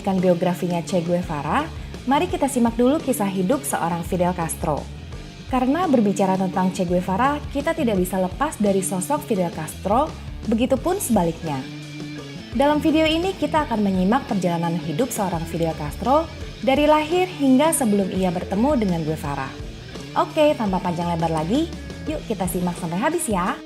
melanjutkan biografinya Che Guevara, mari kita simak dulu kisah hidup seorang Fidel Castro. Karena berbicara tentang Che Guevara, kita tidak bisa lepas dari sosok Fidel Castro, begitupun sebaliknya. Dalam video ini kita akan menyimak perjalanan hidup seorang Fidel Castro dari lahir hingga sebelum ia bertemu dengan Guevara. Oke, tanpa panjang lebar lagi, yuk kita simak sampai habis ya.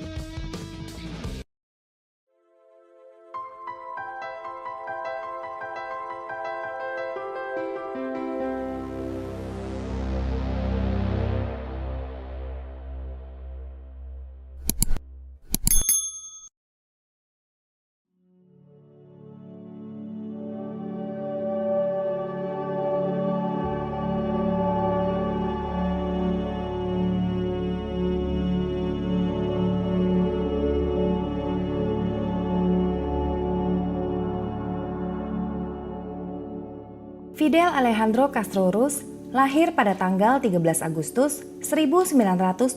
Fidel Alejandro Castro Ruz lahir pada tanggal 13 Agustus 1926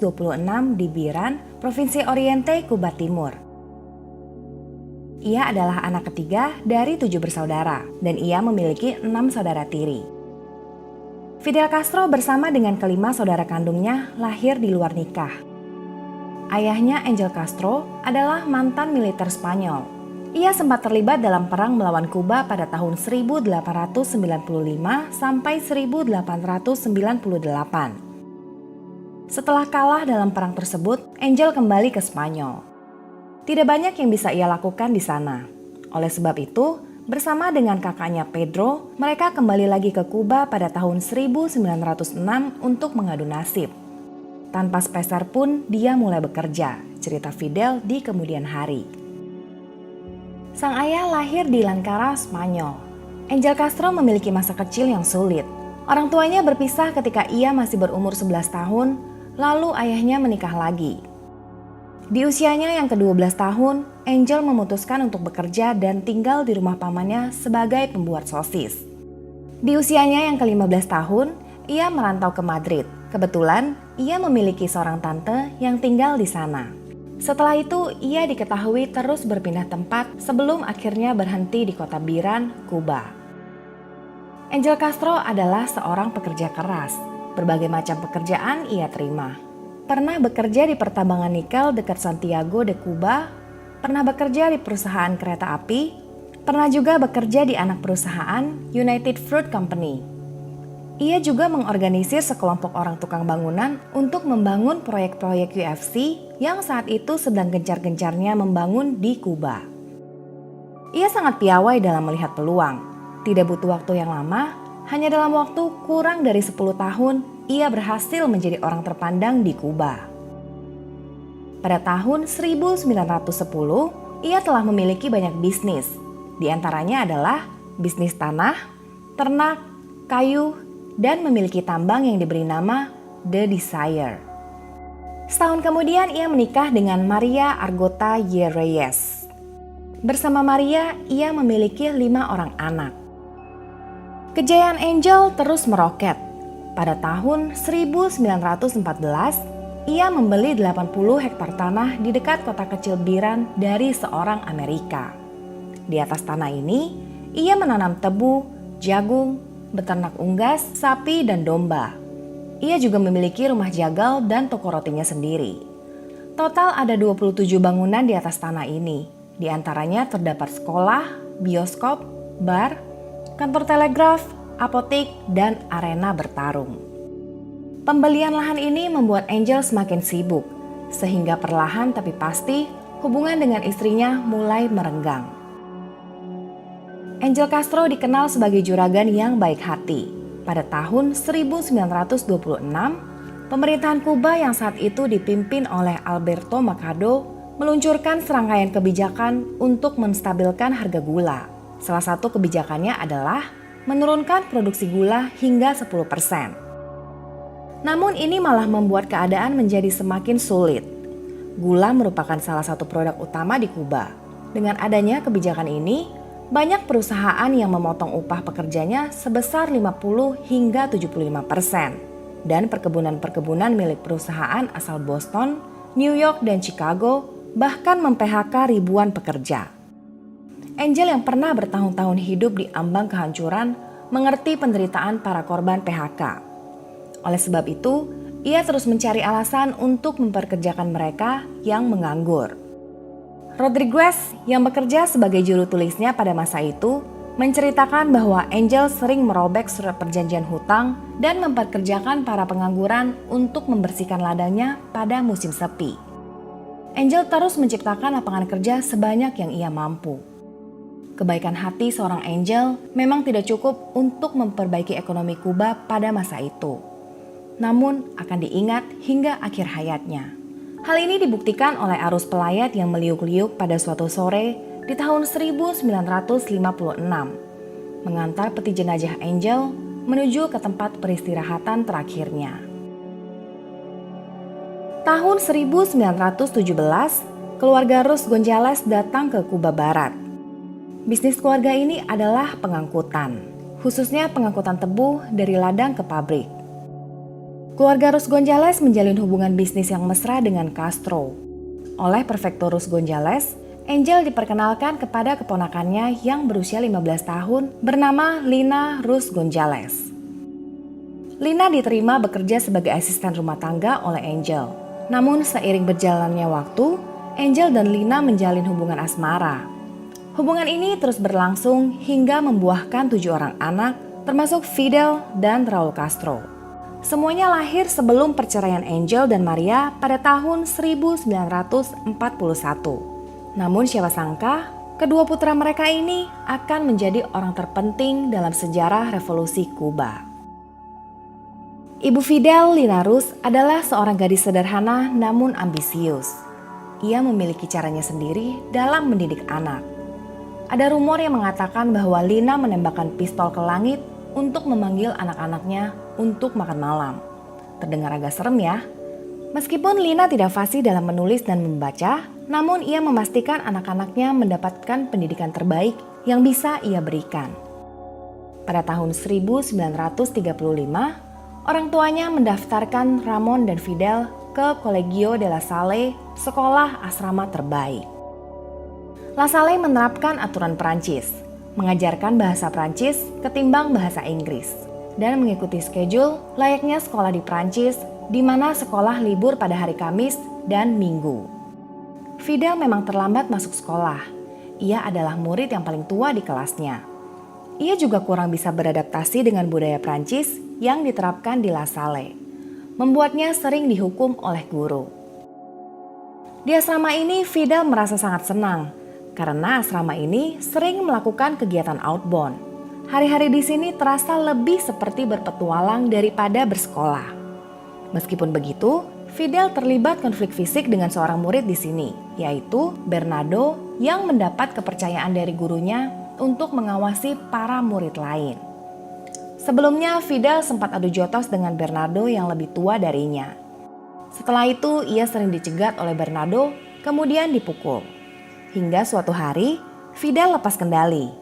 di Biran, Provinsi Oriente, Kuba Timur. Ia adalah anak ketiga dari 7 bersaudara dan ia memiliki 6 saudara tiri. Fidel Castro bersama dengan kelima saudara kandungnya lahir di luar nikah. Ayahnya Angel Castro adalah mantan militer Spanyol. Ia sempat terlibat dalam perang melawan Kuba pada tahun 1895 sampai 1898. Setelah kalah dalam perang tersebut, Angel kembali ke Spanyol. Tidak banyak yang bisa ia lakukan di sana. Oleh sebab itu, bersama dengan kakaknya Pedro, mereka kembali lagi ke Kuba pada tahun 1906 untuk mengadu nasib. Tanpa sepeser pun dia mulai bekerja, cerita Fidel di kemudian hari. Sang ayah lahir di Lankara, Spanyol. Angel Castro memiliki masa kecil yang sulit. Orang tuanya berpisah ketika ia masih berumur 11 tahun, lalu ayahnya menikah lagi. Di usianya yang ke-12 tahun, Angel memutuskan untuk bekerja dan tinggal di rumah pamannya sebagai pembuat sosis. Di usianya yang ke-15 tahun, ia merantau ke Madrid. Kebetulan, ia memiliki seorang tante yang tinggal di sana. Setelah itu, ia diketahui terus berpindah tempat sebelum akhirnya berhenti di kota Biran, Kuba. Angel Castro adalah seorang pekerja keras. Berbagai macam pekerjaan ia terima. Pernah bekerja di pertambangan nikel dekat Santiago de Cuba, pernah bekerja di perusahaan kereta api, pernah juga bekerja di anak perusahaan United Fruit Company. Ia juga mengorganisir sekelompok orang tukang bangunan untuk membangun proyek-proyek UFC yang saat itu sedang gencar-gencarnya membangun di Kuba. Ia sangat piawai dalam melihat peluang. Tidak butuh waktu yang lama, hanya dalam waktu kurang dari 10 tahun, ia berhasil menjadi orang terpandang di Kuba. Pada tahun 1910, ia telah memiliki banyak bisnis. Di antaranya adalah bisnis tanah, ternak, kayu, dan memiliki tambang yang diberi nama The Desire. Setahun kemudian ia menikah dengan Maria Argota Y. Reyes. Bersama Maria, ia memiliki 5 orang anak. Kejayaan Angel terus meroket. Pada tahun 1914, ia membeli 80 hektar tanah di dekat kota kecil Biran dari seorang Amerika. Di atas tanah ini, ia menanam tebu, jagung, beternak unggas, sapi, dan domba. Ia juga memiliki rumah jagal dan toko rotinya sendiri. Total ada 27 bangunan di atas tanah ini. Di antaranya terdapat sekolah, bioskop, bar, kantor telegraf, apotek, dan arena bertarung. Pembelian lahan ini membuat Angel semakin sibuk, sehingga perlahan tapi pasti hubungan dengan istrinya mulai merenggang. Angel Castro dikenal sebagai juragan yang baik hati. Pada tahun 1926, pemerintahan Kuba yang saat itu dipimpin oleh Alberto Machado meluncurkan serangkaian kebijakan untuk menstabilkan harga gula. Salah satu kebijakannya adalah menurunkan produksi gula hingga 10%. Namun ini malah membuat keadaan menjadi semakin sulit. Gula merupakan salah satu produk utama di Kuba. Dengan adanya kebijakan ini, banyak perusahaan yang memotong upah pekerjanya sebesar 50 hingga 75%. Dan perkebunan-perkebunan milik perusahaan asal Boston, New York, dan Chicago bahkan mem-PHK ribuan pekerja. Angel yang pernah bertahun-tahun hidup di ambang kehancuran mengerti penderitaan para korban PHK. Oleh sebab itu, ia terus mencari alasan untuk memperkerjakan mereka yang menganggur. Rodriguez yang bekerja sebagai juru tulisnya pada masa itu menceritakan bahwa Angel sering merobek surat perjanjian hutang dan memperkerjakan para pengangguran untuk membersihkan ladangnya pada musim sepi. Angel terus menciptakan lapangan kerja sebanyak yang ia mampu. Kebaikan hati seorang Angel memang tidak cukup untuk memperbaiki ekonomi Kuba pada masa itu. Namun akan diingat hingga akhir hayatnya. Hal ini dibuktikan oleh arus pelayat yang meliuk-liuk pada suatu sore di tahun 1956, mengantar peti jenazah Angel menuju ke tempat peristirahatan terakhirnya. Tahun 1917, keluarga Rus Gonzales datang ke Kuba Barat. Bisnis keluarga ini adalah pengangkutan, khususnya pengangkutan tebu dari ladang ke pabrik. Keluarga Rus Gonzales menjalin hubungan bisnis yang mesra dengan Castro. Oleh Prefektur Rus Gonzales, Angel diperkenalkan kepada keponakannya yang berusia 15 tahun bernama Lina Rus Gonzales. Lina diterima bekerja sebagai asisten rumah tangga oleh Angel. Namun seiring berjalannya waktu, Angel dan Lina menjalin hubungan asmara. Hubungan ini terus berlangsung hingga membuahkan 7 orang anak, termasuk Fidel dan Raul Castro. Semuanya lahir sebelum perceraian Angel dan Maria pada tahun 1941. Namun siapa sangka, kedua putra mereka ini akan menjadi orang terpenting dalam sejarah revolusi Kuba. Ibu Fidel, Lina Rus, adalah seorang gadis sederhana namun ambisius. Ia memiliki caranya sendiri dalam mendidik anak. Ada rumor yang mengatakan bahwa Lina menembakkan pistol ke langit untuk memanggil anak-anaknya untuk makan malam. Terdengar agak serem ya. Meskipun Lina tidak fasih dalam menulis dan membaca, namun ia memastikan anak-anaknya mendapatkan pendidikan terbaik yang bisa ia berikan. Pada tahun 1935, orang tuanya mendaftarkan Ramon dan Fidel ke Colegio de la Salle, sekolah asrama terbaik. La Salle menerapkan aturan Prancis, mengajarkan bahasa Prancis ketimbang bahasa Inggris, dan mengikuti schedule layaknya sekolah di Prancis, di mana sekolah libur pada hari Kamis dan Minggu. Fidel memang terlambat masuk sekolah. Ia adalah murid yang paling tua di kelasnya. Ia juga kurang bisa beradaptasi dengan budaya Prancis yang diterapkan di La Salle, membuatnya sering dihukum oleh guru. Di asrama ini Fidel merasa sangat senang, karena asrama ini sering melakukan kegiatan outbound. Hari-hari di sini terasa lebih seperti berpetualang daripada bersekolah. Meskipun begitu, Fidel terlibat konflik fisik dengan seorang murid di sini, yaitu Bernardo yang mendapat kepercayaan dari gurunya untuk mengawasi para murid lain. Sebelumnya, Fidel sempat adu jotos dengan Bernardo yang lebih tua darinya. Setelah itu, ia sering dicegat oleh Bernardo, kemudian dipukul. Hingga suatu hari, Fidel lepas kendali.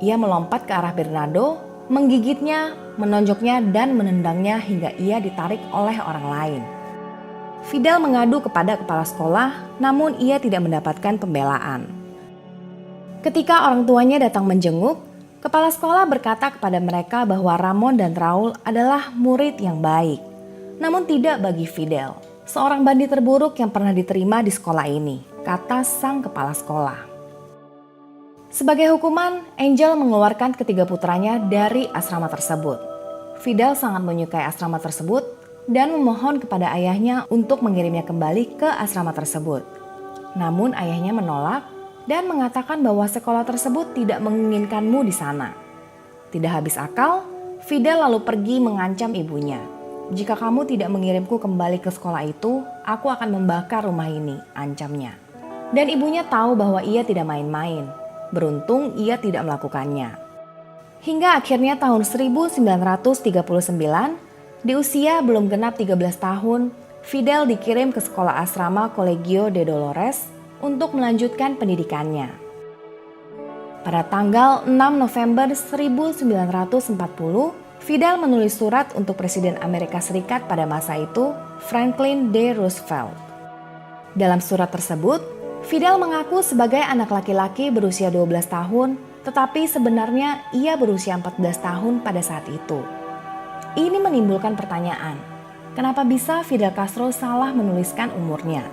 Ia melompat ke arah Bernardo, menggigitnya, menonjoknya, dan menendangnya hingga ia ditarik oleh orang lain. Fidel mengadu kepada kepala sekolah, namun ia tidak mendapatkan pembelaan. Ketika orang tuanya datang menjenguk, kepala sekolah berkata kepada mereka bahwa Ramon dan Raul adalah murid yang baik. Namun tidak bagi Fidel, seorang bandit terburuk yang pernah diterima di sekolah ini, kata sang kepala sekolah. Sebagai hukuman, Angel mengeluarkan ketiga putranya dari asrama tersebut. Fidel sangat menyukai asrama tersebut dan memohon kepada ayahnya untuk mengirimnya kembali ke asrama tersebut. Namun ayahnya menolak dan mengatakan bahwa sekolah tersebut tidak menginginkanmu di sana. Tidak habis akal, Fidel lalu pergi mengancam ibunya. Jika kamu tidak mengirimku kembali ke sekolah itu, aku akan membakar rumah ini, ancamnya. Dan ibunya tahu bahwa ia tidak main-main. Beruntung ia tidak melakukannya. Hingga akhirnya tahun 1939, di usia belum genap 13 tahun, Fidel dikirim ke sekolah asrama Colegio de Dolores untuk melanjutkan pendidikannya. Pada tanggal 6 November 1940, Fidel menulis surat untuk Presiden Amerika Serikat pada masa itu, Franklin D. Roosevelt. Dalam surat tersebut, Fidel mengaku sebagai anak laki-laki berusia 12 tahun, tetapi sebenarnya ia berusia 14 tahun pada saat itu. Ini menimbulkan pertanyaan, kenapa bisa Fidel Castro salah menuliskan umurnya?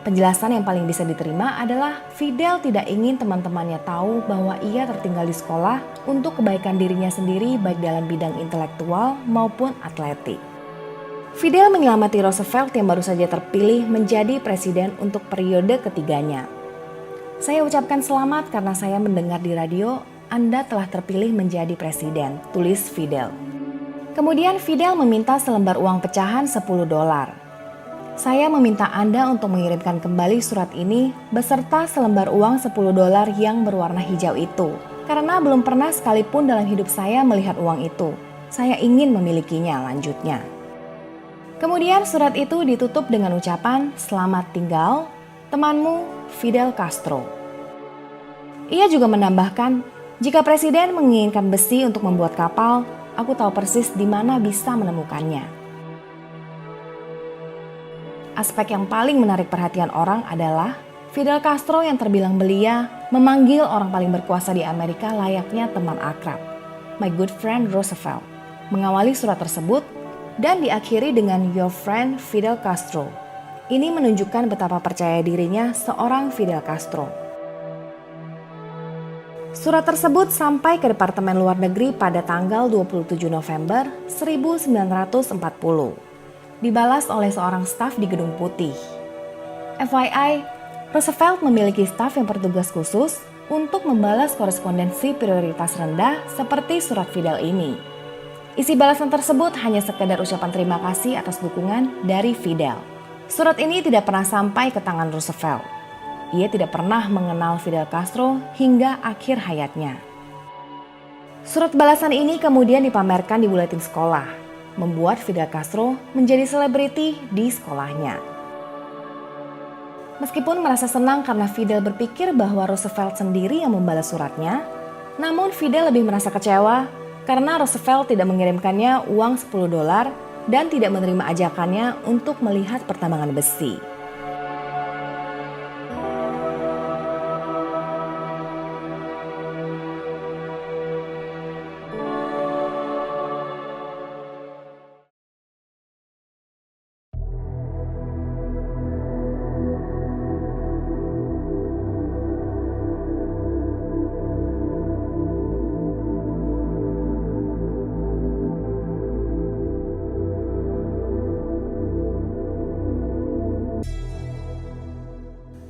Penjelasan yang paling bisa diterima adalah Fidel tidak ingin teman-temannya tahu bahwa ia tertinggal di sekolah untuk kebaikan dirinya sendiri baik dalam bidang intelektual maupun atletik. Fidel menyelamati Roosevelt yang baru saja terpilih menjadi presiden untuk periode ketiganya. Saya ucapkan selamat karena saya mendengar di radio Anda telah terpilih menjadi presiden, tulis Fidel. Kemudian Fidel meminta selembar uang pecahan $10. Saya meminta Anda untuk mengirimkan kembali surat ini beserta selembar uang $10 yang berwarna hijau itu. Karena belum pernah sekalipun dalam hidup saya melihat uang itu. Saya ingin memilikinya, lanjutnya. Kemudian surat itu ditutup dengan ucapan "Selamat tinggal, temanmu Fidel Castro". Ia juga menambahkan, jika presiden menginginkan besi untuk membuat kapal, aku tahu persis di mana bisa menemukannya. Aspek yang paling menarik perhatian orang adalah Fidel Castro yang terbilang belia memanggil orang paling berkuasa di Amerika layaknya teman akrab, "My good friend Roosevelt", mengawali surat tersebut dan diakhiri dengan "Your friend Fidel Castro". Ini menunjukkan betapa percaya dirinya seorang Fidel Castro. Surat tersebut sampai ke Departemen Luar Negeri pada tanggal 27 November 1940. Dibalas oleh seorang staf di Gedung Putih. FYI, Roosevelt memiliki staf yang bertugas khusus untuk membalas korespondensi prioritas rendah seperti surat Fidel ini. Isi balasan tersebut hanya sekedar ucapan terima kasih atas dukungan dari Fidel. Surat ini tidak pernah sampai ke tangan Roosevelt. Ia tidak pernah mengenal Fidel Castro hingga akhir hayatnya. Surat balasan ini kemudian dipamerkan di buletin sekolah, membuat Fidel Castro menjadi selebriti di sekolahnya. Meskipun merasa senang karena Fidel berpikir bahwa Roosevelt sendiri yang membalas suratnya, namun Fidel lebih merasa kecewa karena Roosevelt tidak mengirimkannya uang $10 dan tidak menerima ajakannya untuk melihat pertambangan besi.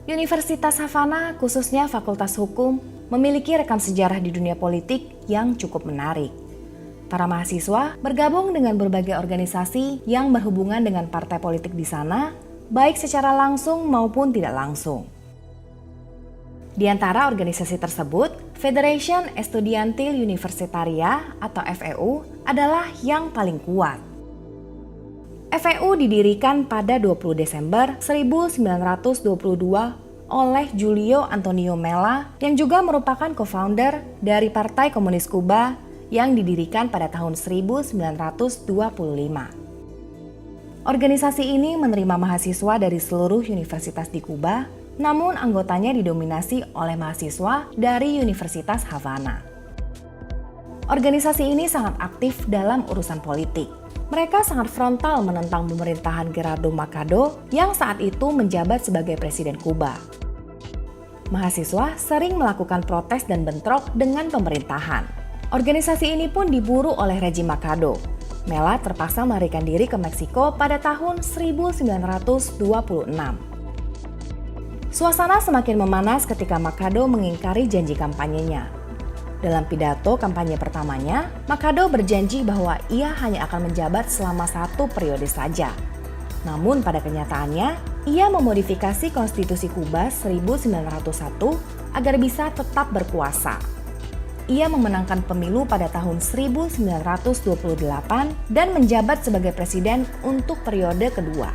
Universitas Havana, khususnya Fakultas Hukum, memiliki rekam sejarah di dunia politik yang cukup menarik. Para mahasiswa bergabung dengan berbagai organisasi yang berhubungan dengan partai politik di sana, baik secara langsung maupun tidak langsung. Di antara organisasi tersebut, Federation Estudiantil Universitaria atau FEU adalah yang paling kuat. FEU didirikan pada 20 Desember 1922 oleh Julio Antonio Mella yang juga merupakan co-founder dari Partai Komunis Kuba yang didirikan pada tahun 1925. Organisasi ini menerima mahasiswa dari seluruh universitas di Kuba, namun anggotanya didominasi oleh mahasiswa dari Universitas Havana. Organisasi ini sangat aktif dalam urusan politik. Mereka sangat frontal menentang pemerintahan Gerardo Machado yang saat itu menjabat sebagai presiden Kuba. Mahasiswa sering melakukan protes dan bentrok dengan pemerintahan. Organisasi ini pun diburu oleh rejim Machado. Mella terpaksa melarikan diri ke Meksiko pada tahun 1926. Suasana semakin memanas ketika Machado mengingkari janji kampanyenya. Dalam pidato kampanye pertamanya, Machado berjanji bahwa ia hanya akan menjabat selama 1 periode saja. Namun pada kenyataannya, ia memodifikasi konstitusi Kuba 1901 agar bisa tetap berkuasa. Ia memenangkan pemilu pada tahun 1928 dan menjabat sebagai presiden untuk periode kedua.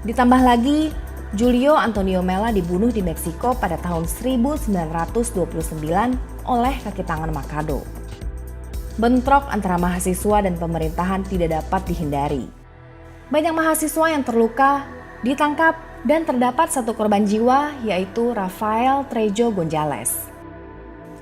Ditambah lagi, Julio Antonio Mella dibunuh di Meksiko pada tahun 1929 oleh kaki tangan Machado. Bentrok antara mahasiswa dan pemerintahan tidak dapat dihindari. Banyak mahasiswa yang terluka ditangkap dan terdapat satu korban jiwa yaitu Rafael Trejo González.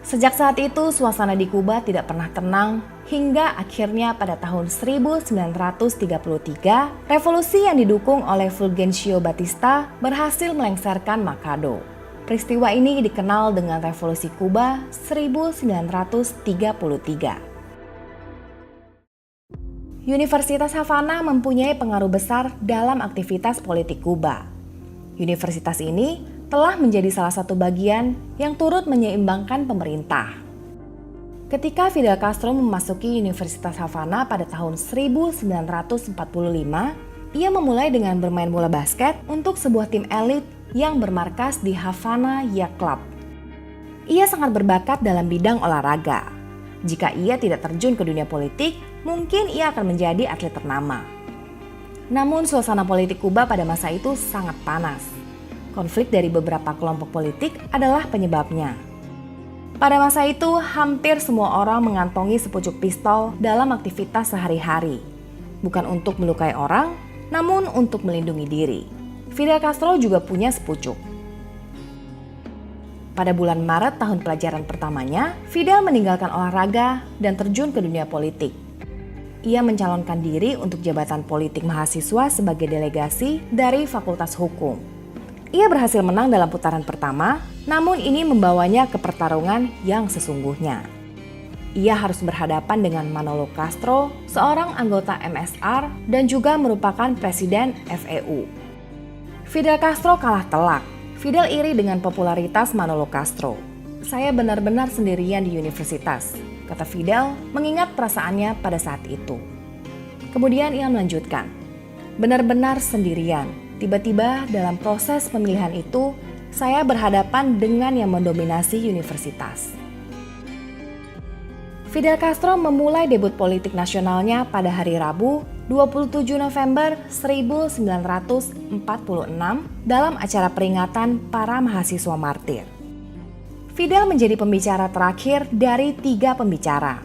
Sejak saat itu, suasana di Kuba tidak pernah tenang hingga akhirnya pada tahun 1933, revolusi yang didukung oleh Fulgencio Batista berhasil melengsarkan Machado. Peristiwa ini dikenal dengan Revolusi Kuba 1933. Universitas Havana mempunyai pengaruh besar dalam aktivitas politik Kuba. Universitas ini telah menjadi salah satu bagian yang turut menyeimbangkan pemerintah. Ketika Fidel Castro memasuki Universitas Havana pada tahun 1945, ia memulai dengan bermain bola basket untuk sebuah tim elit yang bermarkas di Havana Yacht Club. Ia sangat berbakat dalam bidang olahraga. Jika ia tidak terjun ke dunia politik, mungkin ia akan menjadi atlet ternama. Namun suasana politik Kuba pada masa itu sangat panas. Konflik dari beberapa kelompok politik adalah penyebabnya. Pada masa itu, hampir semua orang mengantongi sepucuk pistol dalam aktivitas sehari-hari. Bukan untuk melukai orang, namun untuk melindungi diri. Fidel Castro juga punya sepucuk. Pada bulan Maret tahun pelajaran pertamanya, Fidel meninggalkan olahraga dan terjun ke dunia politik. Ia mencalonkan diri untuk jabatan politik mahasiswa sebagai delegasi dari Fakultas Hukum. Ia berhasil menang dalam putaran pertama, namun ini membawanya ke pertarungan yang sesungguhnya. Ia harus berhadapan dengan Manolo Castro, seorang anggota MSR dan juga merupakan presiden FEU. Fidel Castro kalah telak. Fidel iri dengan popularitas Manolo Castro. "Saya benar-benar sendirian di universitas," kata Fidel mengingat perasaannya pada saat itu. Kemudian ia melanjutkan, "Benar-benar sendirian. Tiba-tiba dalam proses pemilihan itu, saya berhadapan dengan yang mendominasi universitas." Fidel Castro memulai debut politik nasionalnya pada hari Rabu, 27 November 1946 dalam acara peringatan para mahasiswa martir. Fidel menjadi pembicara terakhir dari 3 pembicara.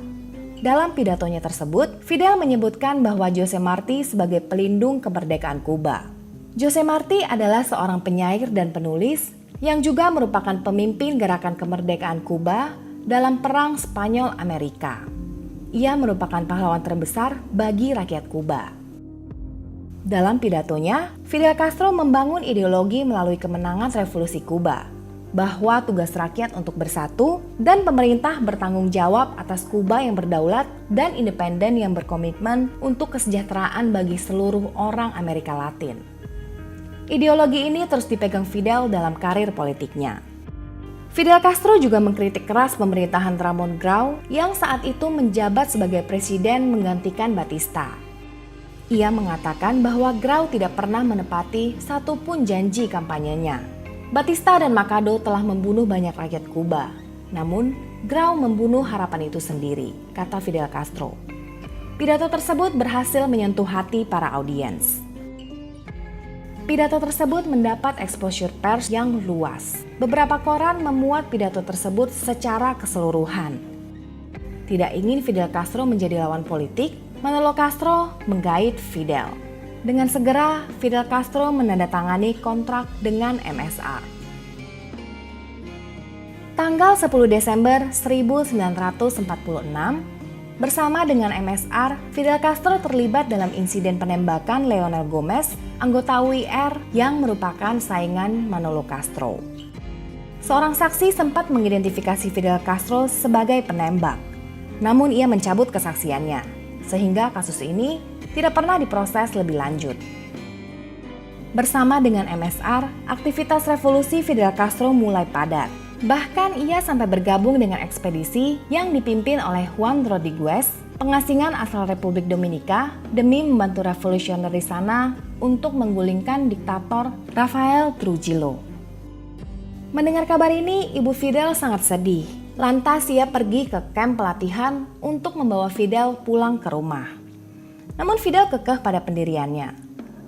Dalam pidatonya tersebut, Fidel menyebutkan bahwa Jose Marti sebagai pelindung kemerdekaan Kuba. Jose Marti adalah seorang penyair dan penulis yang juga merupakan pemimpin gerakan kemerdekaan Kuba dalam Perang Spanyol-Amerika. Ia merupakan pahlawan terbesar bagi rakyat Kuba. Dalam pidatonya, Fidel Castro membangun ideologi melalui kemenangan revolusi Kuba, bahwa tugas rakyat untuk bersatu dan pemerintah bertanggung jawab atas Kuba yang berdaulat dan independen yang berkomitmen untuk kesejahteraan bagi seluruh orang Amerika Latin. Ideologi ini terus dipegang Fidel dalam karir politiknya. Fidel Castro juga mengkritik keras pemerintahan Ramon Grau yang saat itu menjabat sebagai presiden menggantikan Batista. Ia mengatakan bahwa Grau tidak pernah menepati satupun janji kampanyenya. Batista dan Machado telah membunuh banyak rakyat Kuba, namun Grau membunuh harapan itu sendiri, kata Fidel Castro. Pidato tersebut berhasil menyentuh hati para audiens. Pidato tersebut mendapat exposure pers yang luas. Beberapa koran memuat pidato tersebut secara keseluruhan. Tidak ingin Fidel Castro menjadi lawan politik, Manolo Castro menggait Fidel. Dengan segera, Fidel Castro menandatangani kontrak dengan MSR. Tanggal 10 Desember 1946, bersama dengan MSR, Fidel Castro terlibat dalam insiden penembakan Leonel Gomez, anggota UIR yang merupakan saingan Manolo Castro. Seorang saksi sempat mengidentifikasi Fidel Castro sebagai penembak, namun ia mencabut kesaksiannya, sehingga kasus ini tidak pernah diproses lebih lanjut. Bersama dengan MSR, aktivitas revolusi Fidel Castro mulai padat. Bahkan ia sampai bergabung dengan ekspedisi yang dipimpin oleh Juan Rodriguez, pengasingan asal Republik Dominika, demi membantu revolusioner di sana untuk menggulingkan diktator Rafael Trujillo. Mendengar kabar ini, Ibu Fidel sangat sedih. Lantas ia pergi ke kamp pelatihan untuk membawa Fidel pulang ke rumah. Namun Fidel kekeh pada pendiriannya.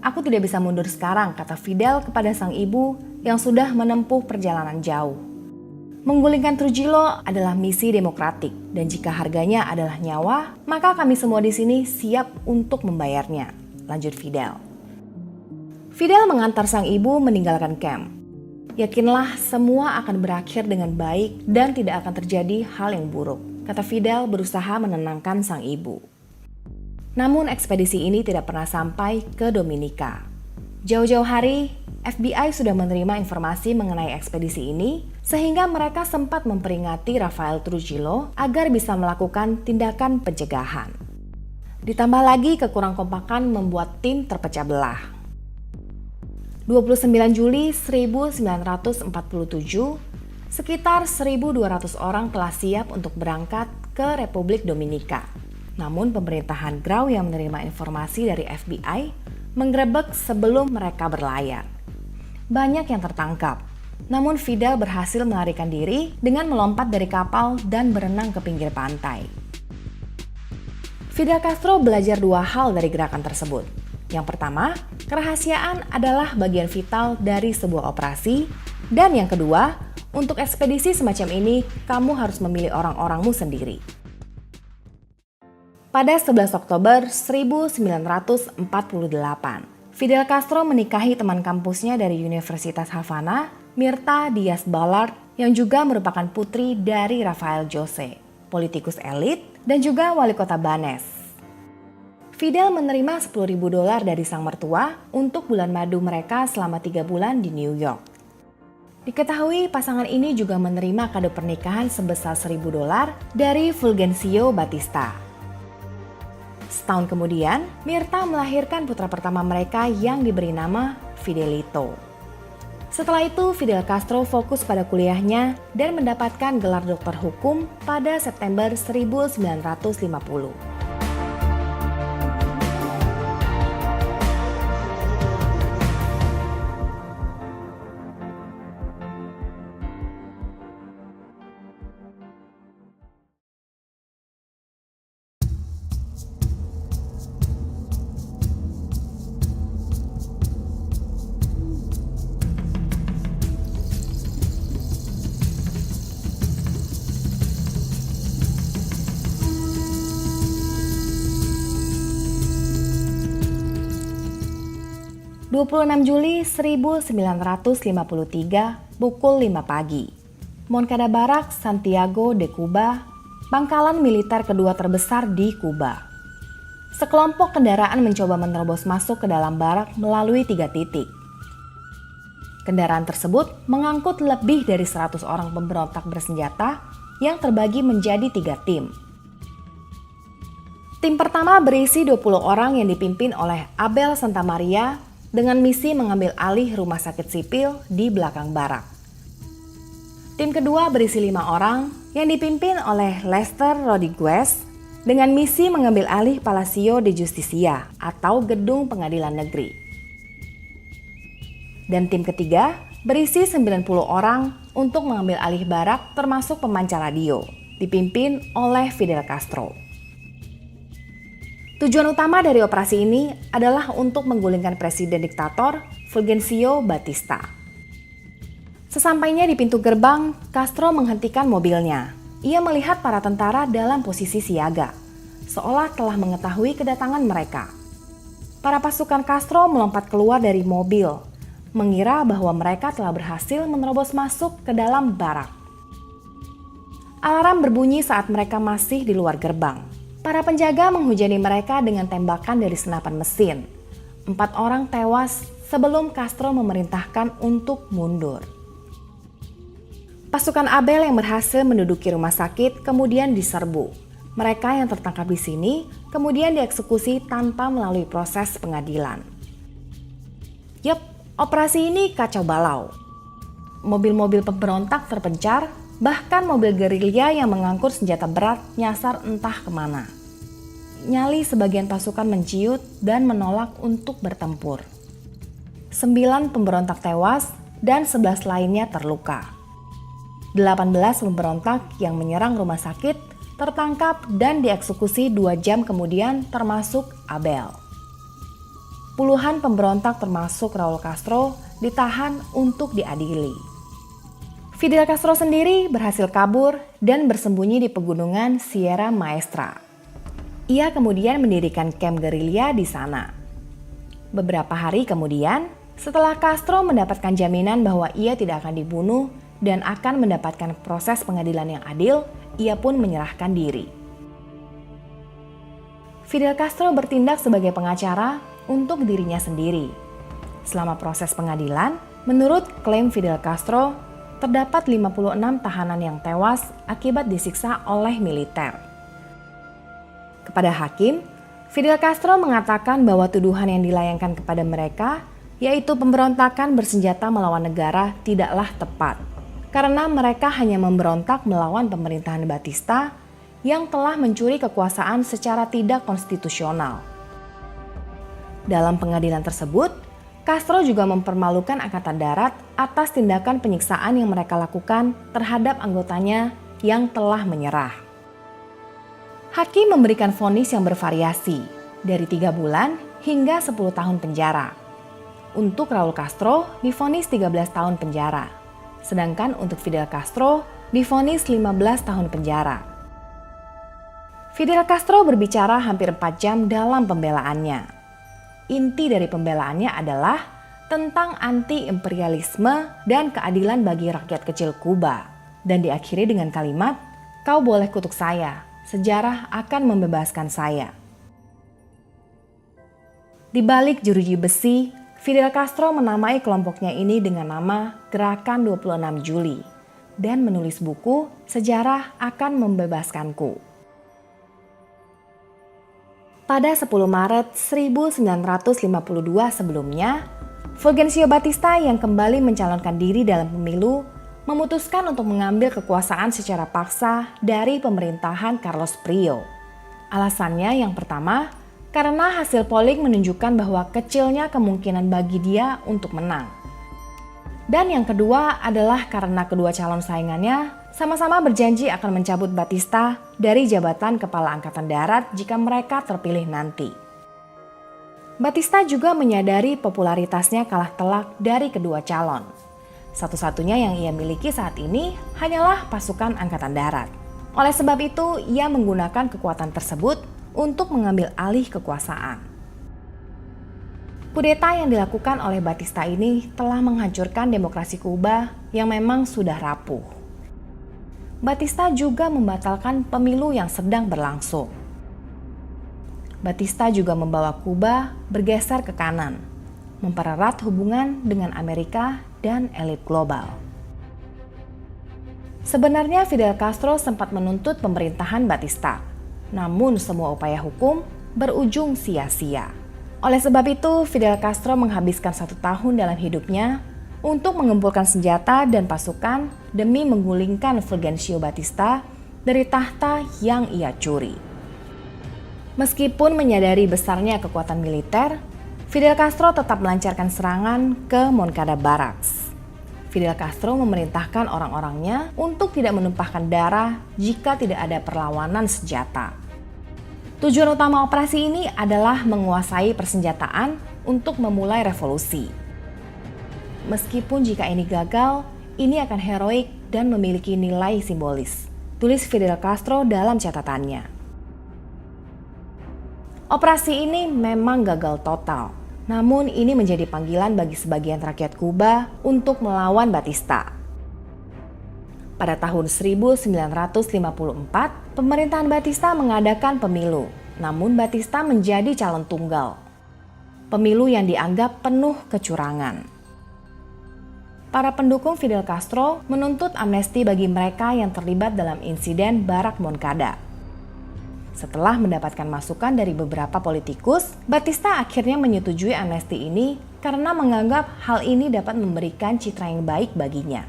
"Aku tidak bisa mundur sekarang," kata Fidel kepada sang ibu yang sudah menempuh perjalanan jauh. "Menggulingkan Trujillo adalah misi demokratik, dan jika harganya adalah nyawa, maka kami semua di sini siap untuk membayarnya," lanjut Fidel. Fidel mengantar sang ibu meninggalkan camp. Yakinlah semua akan berakhir dengan baik dan tidak akan terjadi hal yang buruk, kata Fidel berusaha menenangkan sang ibu. Namun ekspedisi ini tidak pernah sampai ke Dominika. Jauh-jauh hari, FBI sudah menerima informasi mengenai ekspedisi ini sehingga mereka sempat memperingati Rafael Trujillo agar bisa melakukan tindakan pencegahan. Ditambah lagi kekurang kompakan membuat tim terpecah belah. 29 Juli 1947, sekitar 1.200 orang telah siap untuk berangkat ke Republik Dominika. Namun pemerintahan Grau yang menerima informasi dari FBI menggerebek sebelum mereka berlayar. Banyak yang tertangkap, namun Fidel berhasil melarikan diri dengan melompat dari kapal dan berenang ke pinggir pantai. Fidel Castro belajar dua hal dari gerakan tersebut. Yang pertama, kerahasiaan adalah bagian vital dari sebuah operasi. Dan yang kedua, untuk ekspedisi semacam ini, kamu harus memilih orang-orangmu sendiri. Pada 11 Oktober 1948, Fidel Castro menikahi teman kampusnya dari Universitas Havana, Mirta Diaz Balart, yang juga merupakan putri dari Rafael Jose, politikus elit, dan juga wali kota Banes. Fidel menerima $10.000 dari sang mertua untuk bulan madu mereka selama 3 bulan di New York. Diketahui pasangan ini juga menerima kado pernikahan sebesar $1.000 dari Fulgencio Batista. Setahun kemudian, Mirta melahirkan putra pertama mereka yang diberi nama Fidelito. Setelah itu, Fidel Castro fokus pada kuliahnya dan mendapatkan gelar doktor hukum pada September 1950. 26 Juli 1953 pukul 5 pagi. Moncada Barak, Santiago de Cuba, pangkalan militer kedua terbesar di Kuba. Sekelompok kendaraan mencoba menerobos masuk ke dalam barak melalui 3 titik. Kendaraan tersebut mengangkut lebih dari 100 orang pemberontak bersenjata yang terbagi menjadi 3 tim. Tim pertama berisi 20 orang yang dipimpin oleh Abel Santamaria dengan misi mengambil alih rumah sakit sipil di belakang barak. Tim kedua berisi 5 orang yang dipimpin oleh Lester Rodriguez dengan misi mengambil alih Palacio de Justicia atau gedung pengadilan negeri. Dan tim ketiga berisi 90 orang untuk mengambil alih barak termasuk pemancar radio, dipimpin oleh Fidel Castro. Tujuan utama dari operasi ini adalah untuk menggulingkan presiden diktator Fulgencio Batista. Sesampainya di pintu gerbang, Castro menghentikan mobilnya. Ia melihat para tentara dalam posisi siaga, seolah telah mengetahui kedatangan mereka. Para pasukan Castro melompat keluar dari mobil, mengira bahwa mereka telah berhasil menerobos masuk ke dalam barak. Alarm berbunyi saat mereka masih di luar gerbang. Para penjaga menghujani mereka dengan tembakan dari senapan mesin. 4 orang tewas sebelum Castro memerintahkan untuk mundur. Pasukan Abel yang berhasil menduduki rumah sakit kemudian diserbu. Mereka yang tertangkap di sini kemudian dieksekusi tanpa melalui proses pengadilan. Yup, operasi ini kacau balau. Mobil-mobil pemberontak terpencar, bahkan mobil gerilya yang mengangkut senjata berat nyasar entah kemana. Nyali sebagian pasukan menciut dan menolak untuk bertempur. 9 pemberontak tewas dan 11 lainnya terluka. 18 pemberontak yang menyerang rumah sakit tertangkap dan dieksekusi 2 jam kemudian termasuk Abel. Puluhan pemberontak termasuk Raul Castro ditahan untuk diadili. Fidel Castro sendiri berhasil kabur dan bersembunyi di pegunungan Sierra Maestra. Ia kemudian mendirikan kamp gerilya di sana. Beberapa hari kemudian, Setelah Castro mendapatkan jaminan bahwa ia tidak akan dibunuh dan akan mendapatkan proses pengadilan yang adil, ia pun menyerahkan diri. Fidel Castro bertindak sebagai pengacara untuk dirinya sendiri. Selama proses pengadilan, menurut klaim Fidel Castro, terdapat 56 tahanan yang tewas akibat disiksa oleh militer. Kepada hakim, Fidel Castro mengatakan bahwa tuduhan yang dilayangkan kepada mereka, yaitu pemberontakan bersenjata melawan negara, tidaklah tepat. Karena mereka hanya memberontak melawan pemerintahan Batista yang telah mencuri kekuasaan secara tidak konstitusional. Dalam pengadilan tersebut, Castro juga mempermalukan Angkatan Darat atas tindakan penyiksaan yang mereka lakukan terhadap anggotanya yang telah menyerah. Hakim memberikan vonis yang bervariasi, dari 3 bulan hingga 10 tahun penjara. Untuk Raul Castro divonis 13 tahun penjara, sedangkan untuk Fidel Castro divonis 15 tahun penjara. Fidel Castro berbicara hampir 4 jam dalam pembelaannya. Inti dari pembelaannya adalah tentang anti-imperialisme dan keadilan bagi rakyat kecil Kuba, dan diakhiri dengan kalimat, "Kau boleh kutuk saya, sejarah akan membebaskan saya." Di balik jeruji besi, Fidel Castro menamai kelompoknya ini dengan nama Gerakan 26 Juli dan menulis buku Sejarah akan Membebaskanku. Pada 10 Maret 1952 sebelumnya, Fulgencio Batista yang kembali mencalonkan diri dalam pemilu memutuskan untuk mengambil kekuasaan secara paksa dari pemerintahan Carlos Prio. Alasannya yang pertama, karena hasil polling menunjukkan bahwa kecilnya kemungkinan bagi dia untuk menang. Dan yang kedua adalah karena kedua calon saingannya sama-sama berjanji akan mencabut Batista dari jabatan Kepala Angkatan Darat jika mereka terpilih nanti. Batista juga menyadari popularitasnya kalah telak dari kedua calon. Satu-satunya yang ia miliki saat ini hanyalah pasukan Angkatan Darat. Oleh sebab itu, ia menggunakan kekuatan tersebut untuk mengambil alih kekuasaan. Kudeta yang dilakukan oleh Batista ini telah menghancurkan demokrasi Kuba yang memang sudah rapuh. Batista juga membatalkan pemilu yang sedang berlangsung. Batista juga membawa Kuba bergeser ke kanan, mempererat hubungan dengan Amerika dan elit global. Sebenarnya Fidel Castro sempat menuntut pemerintahan Batista, namun semua upaya hukum berujung sia-sia. Oleh sebab itu, Fidel Castro menghabiskan 1 tahun dalam hidupnya untuk mengumpulkan senjata dan pasukan demi menggulingkan Fulgencio Batista dari tahta yang ia curi. Meskipun menyadari besarnya kekuatan militer, Fidel Castro tetap melancarkan serangan ke Moncada Barracks. Fidel Castro memerintahkan orang-orangnya untuk tidak menumpahkan darah jika tidak ada perlawanan senjata. Tujuan utama operasi ini adalah menguasai persenjataan untuk memulai revolusi. Meskipun jika ini gagal, ini akan heroik dan memiliki nilai simbolis, tulis Fidel Castro dalam catatannya. Operasi ini memang gagal total, namun ini menjadi panggilan bagi sebagian rakyat Kuba untuk melawan Batista. Pada tahun 1954, pemerintahan Batista mengadakan pemilu, namun Batista menjadi calon tunggal. Pemilu yang dianggap penuh kecurangan. Para pendukung Fidel Castro menuntut amnesti bagi mereka yang terlibat dalam insiden Barak Moncada. Setelah mendapatkan masukan dari beberapa politikus, Batista akhirnya menyetujui amnesti ini karena menganggap hal ini dapat memberikan citra yang baik baginya.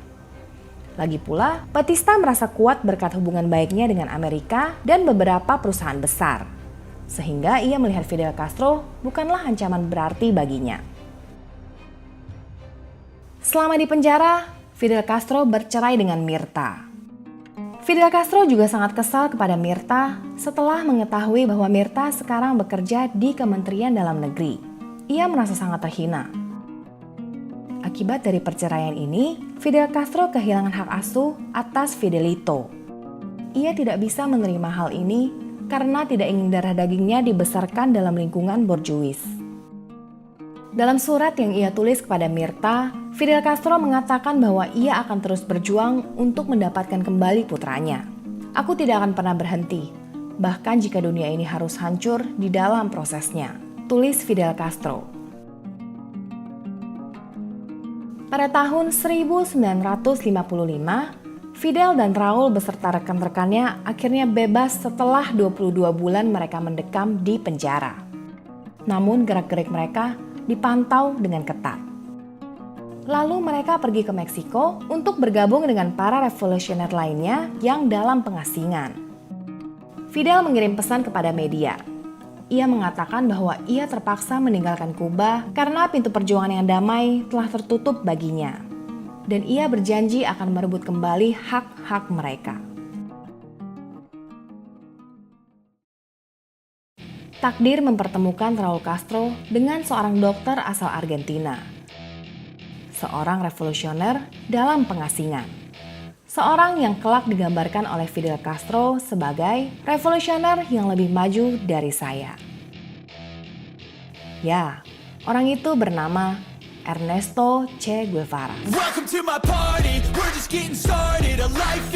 Lagi pula, Batista merasa kuat berkat hubungan baiknya dengan Amerika dan beberapa perusahaan besar. Sehingga ia melihat Fidel Castro bukanlah ancaman berarti baginya. Selama di penjara, Fidel Castro bercerai dengan Mirta. Fidel Castro juga sangat kesal kepada Mirta setelah mengetahui bahwa Mirta sekarang bekerja di Kementerian Dalam Negeri. Ia merasa sangat terhina. Akibat dari perceraian ini, Fidel Castro kehilangan hak asuh atas Fidelito. Ia tidak bisa menerima hal ini karena tidak ingin darah dagingnya dibesarkan dalam lingkungan borjuis. Dalam surat yang ia tulis kepada Mirta, Fidel Castro mengatakan bahwa ia akan terus berjuang untuk mendapatkan kembali putranya. "Aku tidak akan pernah berhenti, bahkan jika dunia ini harus hancur di dalam prosesnya," tulis Fidel Castro. Pada tahun 1955, Fidel dan Raul beserta rekan-rekannya akhirnya bebas setelah 22 bulan mereka mendekam di penjara. Namun gerak-gerik mereka dipantau dengan ketat. Lalu mereka pergi ke Meksiko untuk bergabung dengan para revolusioner lainnya yang dalam pengasingan. Fidel mengirim pesan kepada media. Ia mengatakan bahwa ia terpaksa meninggalkan Kuba karena pintu perjuangan yang damai telah tertutup baginya. Dan ia berjanji akan merebut kembali hak-hak mereka. Takdir mempertemukan Raul Castro dengan seorang dokter asal Argentina. Seorang revolusioner dalam pengasingan. Seorang yang kelak digambarkan oleh Fidel Castro sebagai revolusioner yang lebih maju dari saya. Ya, orang itu bernama Ernesto Che Guevara. Welcome to my party, we're just getting started. A life